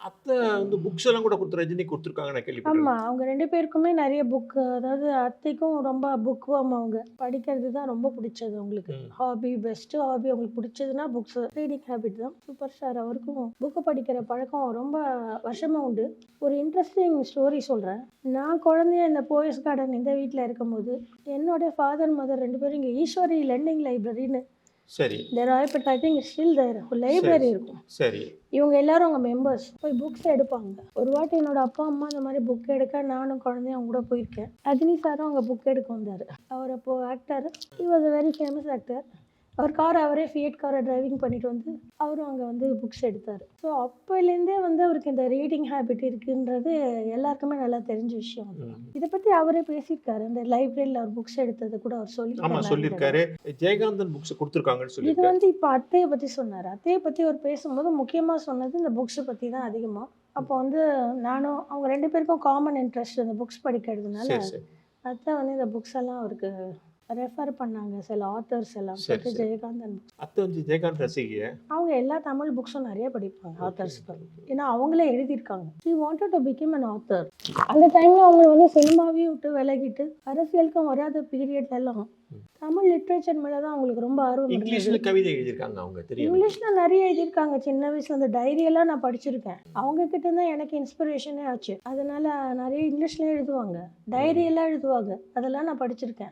அத்தை வந்து புக்ஸ் எல்லாம் கூட ரஜினி குடுத்துருக்காங்க நான் ஆமா. கேள்விப்பட்டிருக்கேன். அவங்க 2 பேருக்குமே நெறைய புக் அதாவது அத்தைக்கும் ரொம்ப புக் வார்ம் அவங்க. படிக்கிறது தான் ரொம்ப பிடிச்சது அவங்களுக்கு. ம். பெஸ்ட் ஹாபி அவங்களுக்கு பிடிச்சதுன்னா புக்ஸ். ரீடிங் ஹேபிட் தான். சூப்பர் ஸ்டார் அவருக்கும் புக் படிக்கிற பழக்கம் ரொம்ப வருஷமா உண்டு. ஒரு இன்ட்ரஸ்டிங் ஸ்டோரி சொல்றேன். நான் குழந்தையா இந்த போயஸ் கார்டன் இந்த வீட்ல இருக்கும்போது, என்னோட ஃபாதர், மதர் 2 பேரும் இங்க ஈஸ்வரி லெர்னிங் லைப்ரரின்னு சரி. Royapettah I think still there library சரி. இருக்கும். சரி. இவங்க எல்லாரும் அங்கே மெம்பர்ஸ் போய் புக்ஸ் எடுப்பாங்க. ஒரு வாட்டி என்னோட அப்பா அம்மா இந்த மாதிரி புக் எடுக்க நானும் குழந்தையும் அவங்க கூட போயிருக்கேன். ரஜினி சாரும் அங்கே புக் எடுக்க வந்தார். அவர் அப்போ actor. He was a very famous actor. அவர் கார் அவரே ஃபியட் காரை டிரைவிங் பண்ணிட்டு வந்து அவரும் அங்கே வந்து புக்ஸ் எடுத்தார். ஸோ அப்போலேருந்தே வந்து அவருக்கு இந்த ரீடிங் ஹேபிட் இருக்குன்றது எல்லாருக்குமே நல்லா தெரிஞ்ச விஷயம். ம். இதை பற்றி அவரே பேசியிருக்காரு. இந்த லைப்ரரியில் அவர் புக்ஸ் எடுத்தது கூட அவர் ஆமா சொல்லியிருக்காரு. சொல்லியிருக்காரு. ஜெயகாந்தன் புக்ஸ் குடுத்துருக்காங்கன்னு இது சொல்லியிருக்காரு. வந்து இப்போ அத்தையை பற்றி சொன்னார். அத்தையை பற்றி அவர் பேசும்போது முக்கியமாக சொன்னது இந்த புக்ஸை பற்றி தான் அதிகமாக. அப்போ வந்து நானும் அவங்க 2 பேருக்கும் காமன் இன்ட்ரெஸ்ட் இந்த புக்ஸ் படிக்கிறதுனால சரி, சரி. அத்தை வந்து இந்த புக்ஸ் எல்லாம் அவருக்கு ரெஃபர் பண்ணாங்க. சில ஆத்தர்ஸ் எல்லாம் சரி, போட்டு சரி. ஜெயகாந்தன் books. அத்தை வந்து ஜெயகாந்த் ரசிகையா? அவங்க எல்லா தமிழ் புக்ஸும் நிறைய படிப்பாங்க ஆத்தர்ஸ். ஏன்னா அவங்களே எழுதியிருக்காங்க. She wanted to become an author. அந்த டைமில் அவங்க வந்து சினிமாவையும் விட்டு விலகிட்டு அரசியலுக்கும் வராத பீரியட்ல எல்லாம் தமிழ் லிட்ரேச்சர் மேலே தான் அவங்களுக்கு ரொம்ப ஆர்வம் இருந்தது. இங்கிலீஷ்ல கவிதை எழுதியிருக்காங்க அவங்க தெரியும். இங்கிலீஷ்ல நிறைய எழுதியிருக்காங்க. சின்ன வயசுல அந்த டைரியெல்லாம் நான் படிச்சிருக்கேன். அவங்க கிட்ட தான் எனக்கு இன்ஸ்பிரேஷனே ஆச்சு. அதனால நிறைய இங்கிலீஷ்லயும் எழுதுவாங்க, டைரியெல்லாம் எழுதுவாங்க. அதெல்லாம் நான் படிச்சிருக்கேன்.